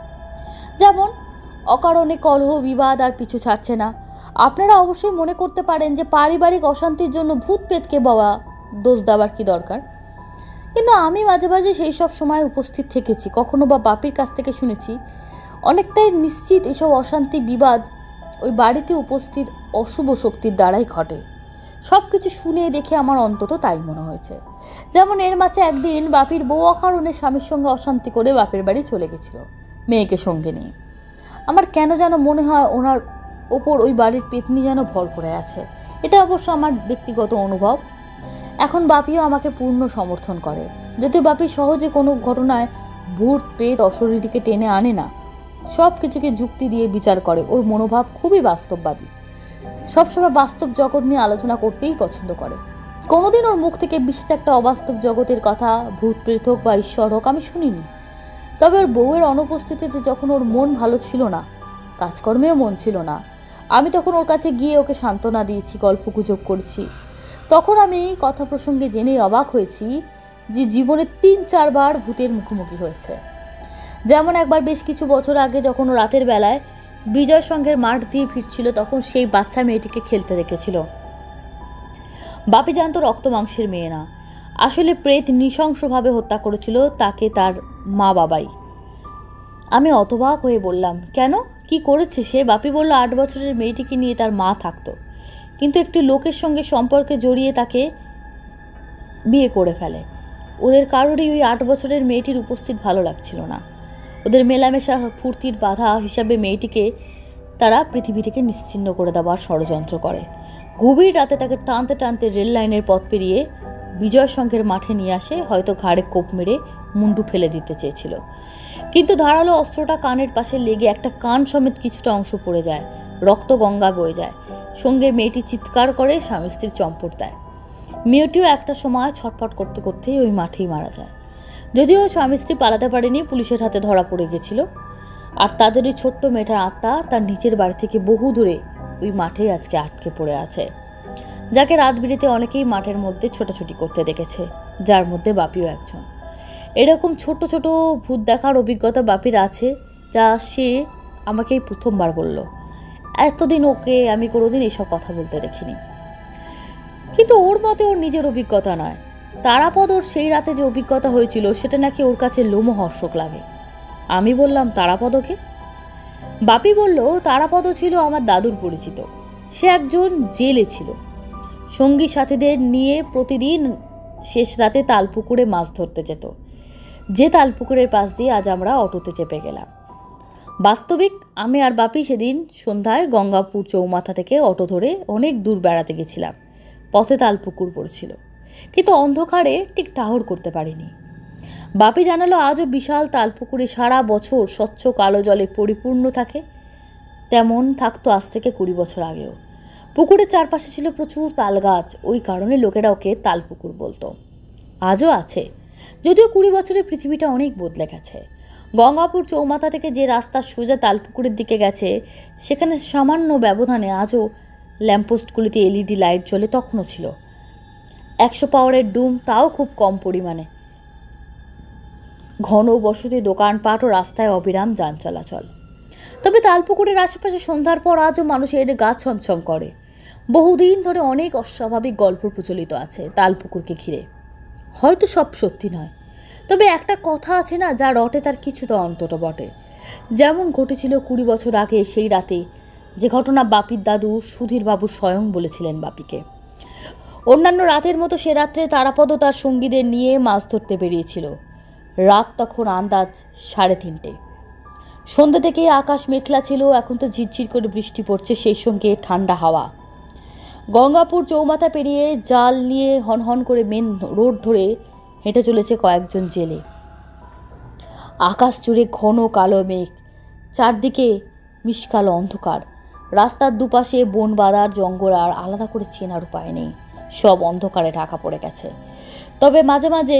যেমন অকারণে কলহ বিবাদ আর পিছু ছাড়ছে না। আপনারা অবশ্যই মনে করতে পারেন যে পারিবারিক অশান্তির জন্য ভূত পেতকে বাবা দোষ দেওয়ার কি দরকার, কিন্তু আমি মাঝে মাঝে সেই সব সময় উপস্থিত থেকেছি, কখনো বা বাপির কাছ থেকে শুনেছি। অনেকটাই নিশ্চিত এসব অশান্তি বিবাদ ওই বাড়িতে উপস্থিত অশুভ শক্তির দ্বারাই ঘটে। সব কিছু শুনে দেখে আমার অন্তত তাই মনে হয়েছে। যেমন এর মাঝে একদিন বাপির বউ অকারণে স্বামীর সঙ্গে অশান্তি করে বাপের বাড়ি চলে গেছিল মেয়েকে সঙ্গে নিয়ে। আমার কেন যেন মনে হয় ওনার ওপর ওই বাড়ির পেতনি যেন ভর করে আছে। এটা অবশ্য আমার ব্যক্তিগত অনুভব। এখন বাপিও আমাকে পূর্ণ সমর্থন করে, যদিও বাপি সহজে কোনো ঘটনায় ভূত পেত অশরীরীকে টেনে আনে না, সব কিছুকে যুক্তি দিয়ে বিচার করে। ওর মনোভাব খুবই বাস্তববাদী, সবসময় বাস্তব জগৎ নিয়ে আলোচনা করতেই পছন্দ করে। কোনোদিন ওর মুখ থেকে বিশেষ একটা অবাস্তব জগতের কথা, ভূত প্রেত হোক বা ঈশ্বর হোক, আমি শুনিনি। তবে ওর বউয়ের অনুপস্থিতিতে যখন ওর মন ভালো ছিল না, কাজকর্মেও মন ছিল না, আমি তখন ওর কাছে গিয়ে ওকে সান্ত্বনা দিয়েছি, গল্প গুজব করেছি। তখন আমি এই কথা প্রসঙ্গে জেনেই অবাক হয়েছি যে জীবনে 3-4 বার ভূতের মুখোমুখি হয়েছে। যেমন একবার বেশ কিছু বছর আগে যখন ও রাতের বেলায় বিজয় সংঘের মাঠ দিয়ে ফিরছিল, তখন সেই বাচ্চা মেয়েটিকে খেলতে দেখেছিল। বাপি জানতো রক্ত মাংসের মেয়ে না, আসলে প্রেত নৃশংসভাবে হত্যা করেছিল তাকে তার মা বাবাই। আমি অতবাক হয়ে বললাম, কেন, কি করেছে সে? বাপি বলল 8 বছরের মেয়েটিকে নিয়ে তার মা থাকতো, কিন্তু একটি লোকের সঙ্গে সম্পর্কে জড়িয়ে তাকে বিয়ে করে ফেলে। ওদের কারোরই ওই 8 বছরের মেয়েটির উপস্থিত ভালো লাগছিল না। ওদের মেলামেশা ফুর্তির বাধা হিসাবে মেয়েটিকে তারা পৃথিবী থেকে নিশ্চিহ্ন করে দেওয়ার ষড়যন্ত্র করে। গভীর রাতে তাকে টানতে টানতে রেল লাইনের পথ পেরিয়ে বিজয় সংঘের মাঠে নিয়ে আসে, হয়তো ঘাড়ে কোপ মেরে মুন্ডু ফেলে দিতে চেয়েছিল, কিন্তু ধারালো অস্ত্রটা কানের পাশে লেগে একটা কান সমেত কিছুটা অংশ পড়ে যায়, রক্ত গঙ্গা বয়ে যায়। সঙ্গে মেয়েটি চিৎকার করে স্বামী স্ত্রীর চম্পট দেয়। মেয়েটিও একটা সময় ছটফট করতে করতেই ওই মাঠেই মারা যায়। যদিও স্বামী স্ত্রী পালাতে পারেনি, পুলিশের হাতে ধরা পড়ে গেছিল। আর তাদের ওই ছোট্ট মেয়েটার আত্মা তার নিচের বাড়ি থেকে বহু দূরে ওই মাঠেই আজকে আটকে পড়ে আছে। যাকে রাত বিরেতে অনেকেই মাঠের মধ্যে ছোটাছুটি করতে দেখেছে, যার মধ্যে বাপিও একজন। এরকম ছোট ছোট ভূত দেখার অভিজ্ঞতা বাপির আছে, যা সে আমাকেই প্রথমবার বলল। এতদিন ওকে আমি কোনোদিন এইসব কথা বলতে দেখিনি। কিন্তু ওর মতে ওর নিজের অভিজ্ঞতা নয়, তারাপদর সেই রাতে যে অভিজ্ঞতা হয়েছিল সেটা নাকি ওর কাছে লোমহর্ষক লাগে। আমি বললাম, তারাপদকে? বাপি বলল, তারাপদ ছিল আমার দাদুর পরিচিত। সে একজন জেলে ছিল, সঙ্গী সাথীদের নিয়ে প্রতিদিন শেষ রাতে তালপুকুরে মাছ ধরতে যেত, যে তালপুকুরের পাশ দিয়ে আজ আমরা অটোতে চেপে গেলাম। বাস্তবিক আমি আর বাপি সেদিন সন্ধ্যায় গঙ্গাপুর চৌমাথা থেকে অটো ধরে অনেক দূর বেড়াতে গেছিলাম। পথে তালপুকুর পড়ছিল, কিন্তু অন্ধকারে ঠিক টাহর করতে পারিনি। বাপি জানালো, আজও বিশাল তালপুকুরে সারা বছর স্বচ্ছ কালো জলে পরিপূর্ণ থাকে। তেমন থাকতো আজ থেকে 20 বছর আগেও। পুকুরের চারপাশে ছিল প্রচুর তাল গাছ, ওই কারণে লোকেরা ওকে তালপুকুর বলতো। আজও আছে, যদিও 20 বছরে পৃথিবীটা অনেক বদলে গেছে। গঙ্গাপুর চৌমাথা থেকে যে রাস্তা সোজা তালপুকুরের দিকে গেছে, সেখানে সামান্য ব্যবধানে আজও ল্যাম্পপোস্টগুলিতে এলইডি লাইট জ্বলে, তখনও ছিল 100 পাওয়ারের ডুম, তাও খুব কম পরিমাণে। ঘন বসতি, দোকানপাট ও রাস্তায় অবিরাম যান চলাচল। তবে তালপুকুরের আশেপাশে সন্ধ্যার পর আজও মানুষের গা ছমছম করে। বহুদিন ধরে অনেক অস্বাভাবিক গল্প প্রচলিত আছে তালপুকুরকে ঘিরে। হয়তো সব সত্যি নয়, তবে একটা কথা আছে না, যা রটে তার কিছুটা অন্তত বটে। যেমন ঘটেছিল 20 বছর আগে সেই রাতে, যে ঘটনা বাপির দাদু সুধীর বাবু স্বয়ং বলেছিলেন বাপিকে। অন্যান্য রাতের মতো সে রাত্রে তারাপদ তার সঙ্গীদের নিয়ে মাছ ধরতে বেরিয়েছিল। রাত তখন আন্দাজ 3:30। সন্ধ্যা থেকে আকাশ মেঘলা ছিল, এখন তো ঝিরঝির করে বৃষ্টি পড়ছে, সেই সঙ্গে ঠান্ডা হাওয়া। গঙ্গাপুর চৌমাথা পেরিয়ে জাল নিয়ে হনহন করে মেন রোড ধরে হেঁটে চলেছে কয়েকজন জেলে। আকাশ জুড়ে ঘন কালো মেঘ, চারদিকে মিশকালো অন্ধকার। রাস্তার দুপাশে বন বাদার জঙ্গল, আর আলাদা করে চেনার উপায় নেই, সব অন্ধকারে ঢাকা পড়ে গেছে। তবে মাঝে মাঝে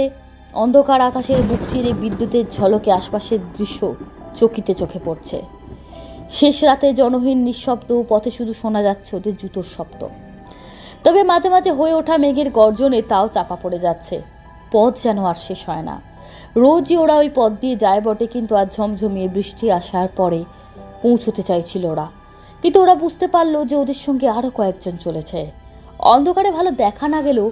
অন্ধকার আকাশের বুক চিরে বিদ্যুতের ঝলকে আশপাশের দৃশ্য চকিতে চোখে পড়ছে। শেষ রাতে জনহীন নিঃশব্দ, পথে শুধু শোনা যাচ্ছে ওদের জুতোর শব্দ। তবে মাঝে মাঝে হয়ে ওঠা মেঘের গর্জনে তাও চাপা পড়ে যাচ্ছে। পথ যেন আর শেষ হয় না। রোজই ওরা ওই পথ দিয়ে যায় বটে, কিন্তু আজ ঝমঝমিয়ে বৃষ্টি আসার পরে পৌঁছতে চাইছিল ওরা। কিন্তু ওরা বুঝতে পারলো যে ওদের সঙ্গে আরও কয়েকজন চলেছে। অন্ধকারে ভালো দেখা না গেলেও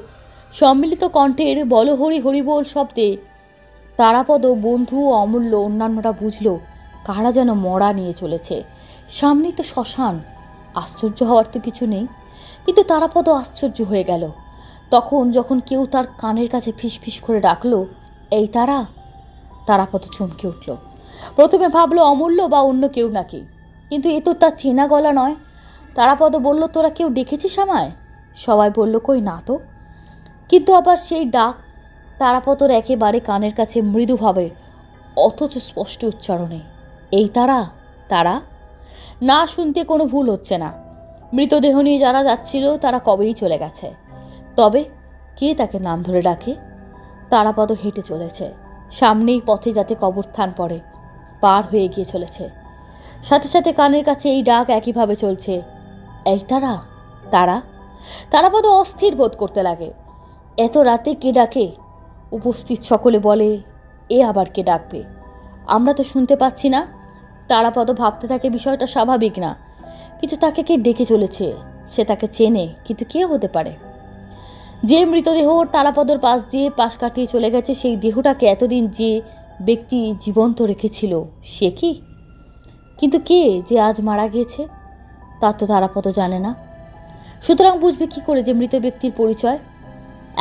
সম্মিলিত কণ্ঠের বল হরি হরিবোল শব্দে তারাপদ, বন্ধু ও অমূল্য অন্যান্যরা বুঝলো কারা যেন মরা নিয়ে চলেছে। সামনেই তো শ্মশান, আশ্চর্য হওয়ার তো কিছু নেই। কিন্তু তারাপদ আশ্চর্য হয়ে গেল তখন, যখন কেউ তার কানের কাছে ফিসফিস করে ডাকলো, এই তারা। তারাপদ চমকে উঠল। প্রথমে ভাবলো অমূল্য বা অন্য কেউ নাকি, কিন্তু এ তো তার চেনা গলা নয়। তারাপদ বলল, তোরা কেউ ডেকেছিস আমায়? সবাই বলল, কই না তো। কিন্তু আবার সেই ডাক তারাপদর একেবারে কানের কাছে মৃদুভাবে, অথচ স্পষ্ট উচ্চারণে। এই তারা, তারা। না শুনতে কোনো ভুল হচ্ছে না। মৃতদেহ নিয়ে যারা যাচ্ছিল তারা কবেই চলে গেছে। তবে কে তাকে নাম ধরে ডাকে? তারাপদ হেঁটে চলেছে, সামনেই পথে যাতে কবরস্থান পড়ে পার হয়ে গিয়ে চলেছে। সাথে সাথে কানের কাছে এই ডাক একইভাবে চলছে, এই তারা, তারা। তারাপদ অস্থির বোধ করতে লাগে। এত রাতে কে ডাকে? উপস্থিত সকলে বলে, এ আবার কে ডাকবে? আমরা তো শুনতে পাচ্ছি না। তারাপদ ভাবতে থাকে বিষয়টা স্বাভাবিক না, কিন্তু তাকে কে ডেকে চলেছে? সে তাকে চেনে, কিন্তু কে হতে পারে? যে মৃতদেহ তারাপদর পাশ দিয়ে পাশ কাটিয়ে চলে গেছে, সেই দেহটাকে এতদিন যে ব্যক্তি জীবন্ত রেখেছিল, সে কি? কিন্তু কে যে আজ মারা গিয়েছে, তা তো তারাপদ জানে না। সুতরাং বুঝবে কি করে যে মৃত ব্যক্তির পরিচয়?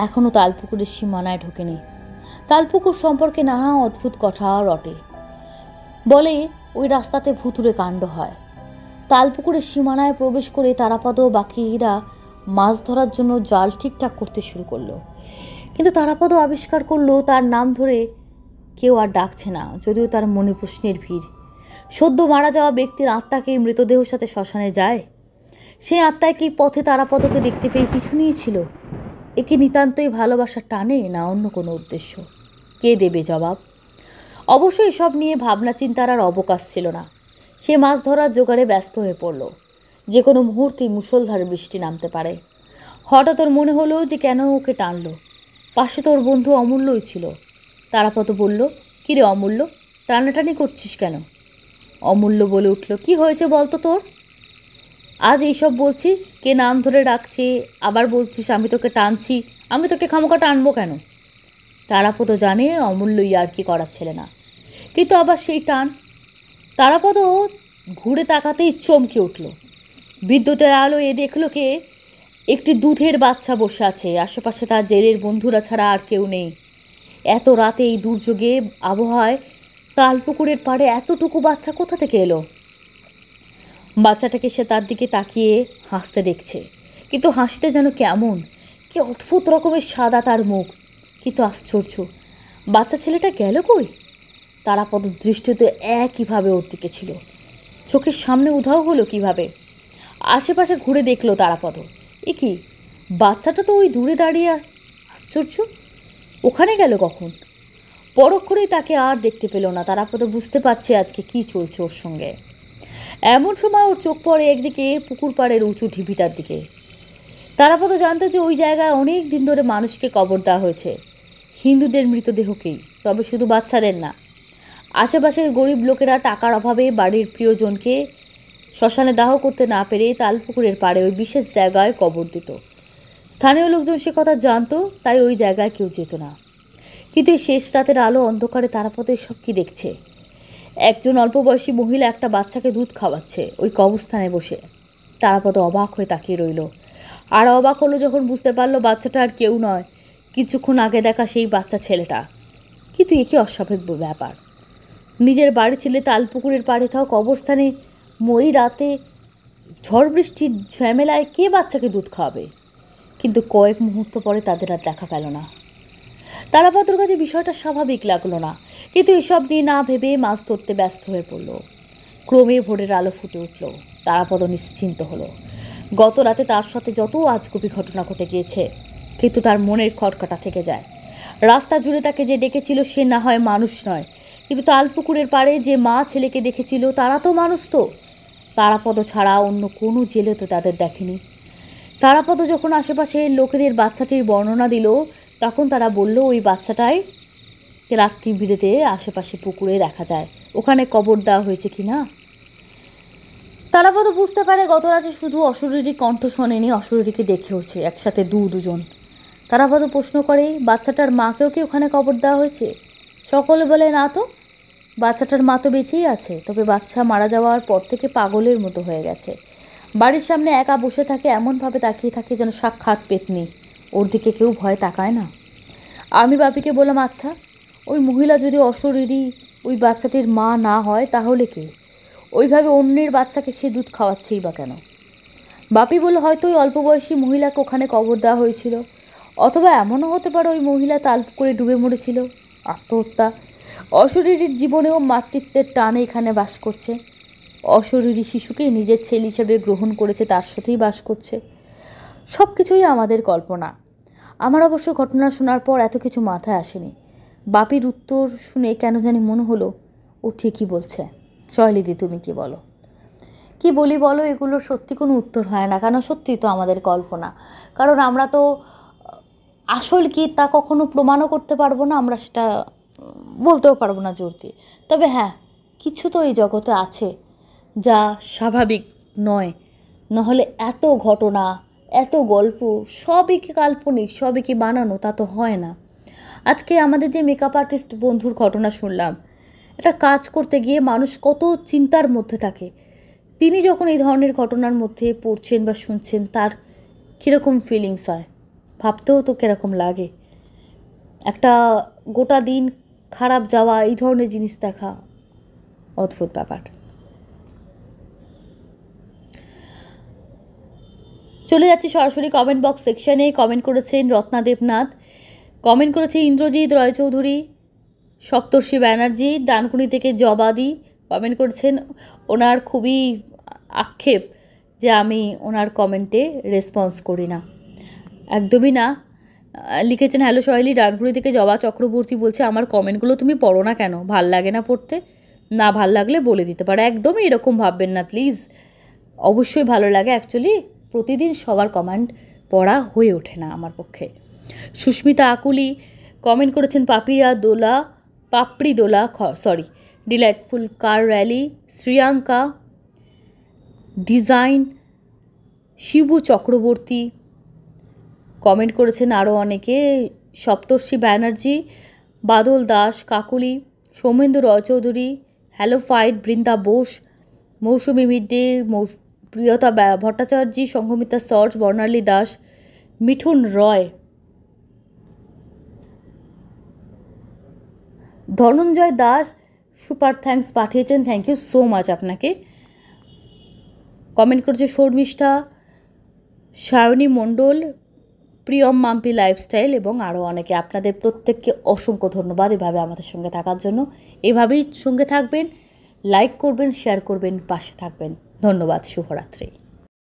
এখনও তালপুকুরের সীমানায় ঢোকেনি। তালপুকুর সম্পর্কে নানা অদ্ভুত কথা রটে। বলে ওই রাস্তাতে ভুতুরে কাণ্ড হয়। তালপুকুরের সীমানায় প্রবেশ করে তারাপদ ও বাকিরা মাছ ধরার জন্য জাল ঠিকঠাক করতে শুরু করলো। কিন্তু তারাপদ আবিষ্কার করলো তার নাম ধরে কেউ আর ডাকছে না, যদিও তার মনে প্রশ্নের ভিড়। সদ্য মারা যাওয়া ব্যক্তির আত্মাকে মৃতদেহের সাথে শ্মশানে যায়। সেই আত্মায় কি পথে তারাপদকে দেখতে পেয়ে পিছু নিয়েছিল? একে নিতান্তই ভালোবাসার টানে, না অন্য কোনো উদ্দেশ্য? কে দেবে জবাব? অবশ্যই এসব নিয়ে ভাবনা চিন্তার আর অবকাশ ছিল না। সে মাছ ধরার জোগাড়ে ব্যস্ত হয়ে পড়ল। যে কোনো মুহূর্তেই মুষলধারে বৃষ্টি নামতে পারে। হঠাৎ ওর মনে হলো যে কেন ওকে টানলো। পাশে তোর বন্ধু অমূল্যই ছিল। তারাপদ বলল, কিরে অমূল্য, টানাটানি করছিস কেন? অমূল্য বলে উঠল, কি হয়েছে বলতো তোর? আজ এইসব বলছিস? কে নাম ধরে ডাকছে, আবার বলছিস আমি তোকে টানছি। আমি তোকে খামোকা টানবো কেন? তারাপদ জানে অমূল্য ইয়ার্কি করার ছেলে না, কিন্তু আবার সেই টান। তারাপদ ঘুরে তাকাতেই চমকে উঠল। বিদ্যুতের আলো এ দেখল কে, একটি দুধের বাচ্চা বসে আছে। আশেপাশে তার জেলের বন্ধুরা ছাড়া আর কেউ নেই। এত রাতে এই দুর্যোগে আবহাওয়ায় তালপুকুরের পাড়ে এতটুকু বাচ্চা কোথা থেকে এলো? বাচ্চাটাকে সে তার দিকে তাকিয়ে হাসতে দেখছে, কিন্তু হাসিটা যেন কেমন, কি অদ্ভুত রকমের সাদা তার মুখ। কিন্তু আশ্চর্য, বাচ্চা ছেলেটা গেল কই? তারাপদ দৃষ্টিতে একইভাবে ওর দিকে ছিল। চোখের সামনে উধাও হলো কিভাবে? আশেপাশে ঘুরে দেখলো তারাপদ, এ কি, বাচ্চাটা তো ওই দূরে দাঁড়িয়ে। আশ্চর্য, ওখানে গেল কখন? পরক্ষণেই তাকে আর দেখতে পেল না। তারাপদ বুঝতে পারছে আজকে কি চলছে ওর সঙ্গে। এমন সময় ওর চোখ পড়ে একদিকে পুকুর পাড়ের উঁচু ঢিবিটার দিকে। তারাপদ জানতো যে ওই জায়গায় অনেক দিন ধরে মানুষকে কবর দেওয়া হয়েছে, হিন্দুদের মৃতদেহকেই, তবে শুধু বাচ্চাদের না। আশেপাশের গরিব লোকেরা টাকার অভাবে বাড়ির প্রিয়জনকে শ্মশানে দাহ করতে না পেরে তালপুকুরের পাড়ে ওই বিশেষ জায়গায় কবর দিত। স্থানীয় লোকজন সে কথা জানতো, তাই ওই জায়গায় কেউ যেত না। কিন্তু এই শেষ রাতের আলো অন্ধকারে তারাপদ সব কি দেখছে? একজন অল্প বয়সী মহিলা একটা বাচ্চাকে দুধ খাওয়াচ্ছে ওই কবরস্থানে বসে। তারাপদ অবাক হয়ে তাকিয়ে রইল। আর অবাক হলো যখন বুঝতে পারলো বাচ্চাটা আর কেউ নয়, কিছুক্ষণ আগে দেখা সেই বাচ্চা ছেলেটা। কিন্তু এ কি অস্বাভাবিক ব্যাপার! নিজের বাড়ি ছেলে তালপুকুরের পাড়ে থাও কবরস্থানে মই রাতে ঝড় বৃষ্টির ঝামেলায় কে বাচ্চাকে দুধ খাওয়াবে? কিন্তু কয়েক মুহূর্ত পরে তাদের আর দেখা গেল না। তারাপদর কাছে বিষয়টা স্বাভাবিক লাগলো না, কিন্তু এসব নিয়ে না ভেবে মাছ ধরতে ব্যস্ত হয়ে পড়ল। ক্রমে ভোরের আলো ফুটে উঠল। তারাপদ নিশ্চিন্ত হলো। গত রাতে তার সাথে যত আজগুবি ঘটনা ঘটে গিয়েছে, কিন্তু তার মনের খটকাটা থেকে যায়। রাস্তা জুড়ে তাকে যে ডেকেছিল সে না হয় মানুষ নয়, কিন্তু তালপুকুরের পাড়ে যে মা ছেলেকে দেখেছিল তারা তো মানুষ। তো তারাপদ ছাড়া অন্য কোনো জেলে তো তাদের দেখেনি। তারাপদ যখন আশেপাশে লোকেদের বাচ্চাটির বর্ণনা দিল, তখন তারা বলল ওই বাচ্চাটাই রাত্রি বিরেতে আশেপাশে পুকুরে দেখা যায়। ওখানে কবর দেওয়া হয়েছে কি না? তারাপদ বুঝতে পারে গত রাতে শুধু অশরীরী কণ্ঠ শোনেনি, অশরীরীকে দেখেওছে একসাথে দুজন। তারাপদ প্রশ্ন করে, বাচ্চাটার মাকেও কি ওখানে কবর দেওয়া হয়েছে? সকলে বলে না তো, বাচ্চাটার মা তো বেঁচেই আছে, তবে বাচ্চা মারা যাওয়ার পর থেকে পাগলের মতো হয়ে গেছে। বাড়ির সামনে একা বসে থাকে, এমনভাবে তাকিয়ে থাকে যেন সাক্ষাৎ পেতনি। ওর দিকে কেউ ভয় তাকায় না। আমি বাপিকে বললাম, আচ্ছা ওই মহিলা যদি অশরীরী ওই বাচ্চাটির মা না হয় তাহলে কে? ওইভাবে অন্যের বাচ্চাকে সে দুধ খাওয়াচ্ছেই বা কেন? বাপি বলল, হয়তো ওই অল্প বয়সী মহিলাকে ওখানে কবর দেওয়া হয়েছিল, অথবা এমনও হতে পারে ওই মহিলা তালপুকুরে ডুবে মরেছিল, আত্মহত্যা। অশরীরীর জীবনেও মাতৃত্বের টানে এখানে বাস করছে। অশরীরী শিশুকে নিজের ছেলে হিসেবে গ্রহণ করেছে, তার সাথেই বাস করছে। সব কিছুই আমাদের কল্পনা। আমার অবশ্য ঘটনা শোনার পর এত কিছু মাথায় আসেনি। বাপির উত্তর শুনে কেন জানি মনে হলো ও ঠিকই বলছে। শৈলীদি, তুমি কি বলো? কি বলি বলো, এগুলো সত্যি কোনো উত্তর হয় না, কারণ সত্যি তো আমাদের কল্পনা। কারণ আমরা তো আসল কি তা কখনো প্রমাণও করতে পারবো না, আমরা সেটা বলতেও পারবো না জোর দিয়ে। তবে হ্যাঁ, কিছু তো এই জগতে আছে যা স্বাভাবিক নয়, নাহলে এত ঘটনা, এত গল্প সবই কি কাল্পনিক, সবই কি বানানো, তা তো হয় না। আজকে আমাদের যে মেকআপ আর্টিস্ট বন্ধুর ঘটনা শুনলাম, একটা কাজ করতে গিয়ে মানুষ কত চিন্তার মধ্যে থাকে। তিনি যখন এই ধরনের ঘটনার মধ্যে পড়ছেন বা শুনছেন, তার কীরকম ফিলিংস হয় ভাবতেও তো কীরকম লাগে। একটা গোটা দিন খারাপ যাওয়া, এই ধরনের জিনিস দেখা অদ্ভুত ব্যাপার। চলে যাচ্ছি সরাসরি কমেন্ট বক্স সেকশনে। কমেন্ট করেছেন রত্না দেবনাথ, কমেন্ট করেছে ইন্দ্রজিৎ রয়চৌধুরী, সপ্তর্ষি ব্যানার্জি, ডানকুনি থেকে জবাদি কমেন্ট করেছেন। ওনার খুবই আক্ষেপ যে আমি ওনার কমেন্টে রেসপন্স করি না, একদমই না। লিখেছেন, হ্যালো শৈলী, ডানকুনি থেকে জবা চক্রবর্তী বলছে, আমার কমেন্টগুলো তুমি পড়ো না কেন? ভাল লাগে না পড়তে? না ভাল লাগলে বলে দিতে পারো, একদমই এরকম ভাববেন না প্লিজ। অবশ্যই ভালো লাগে, অ্যাকচুয়ালি প্রতিদিন সবার কমেন্ট পড়া হয়ে ওঠে না আমার পক্ষে। সুস্মিতা আকুলি কমেন্ট করেছেন Papri Dola delightful car rally. Shriyanka design, Shibu Chakraborty comment করেছেন আরও অনেকে, সপ্তর্ষি ব্যানার্জি, বাদল দাস কাকুলি, সৌমেন্দু রয়চৌধুরী, হ্যালো ফাইট, বৃন্দা বোস, মৌসুমী মিড্ডে, প্রিয়তা ভট্টাচার্য, সংঘমিতা সর্জ, বর্ণালী দাস, মিঠুন রয়, ধনঞ্জয় দাস সুপার থ্যাঙ্কস পাঠিয়েছেন, থ্যাংক ইউ সো মাচ আপনাকে। কমেন্ট করেছে শর্মিষ্ঠা, সায়নী মণ্ডল, প্রিয়ম মাম্পি লাইফস্টাইল এবং আরও অনেকে। আপনাদের প্রত্যেককে অসংখ্য ধন্যবাদ এভাবে আমাদের সঙ্গে থাকার জন্য। এভাবেই সঙ্গে থাকবেন, লাইক করবেন, শেয়ার করবেন, পাশে থাকবেন। ধন্যবাদ, শুভরাত্রি।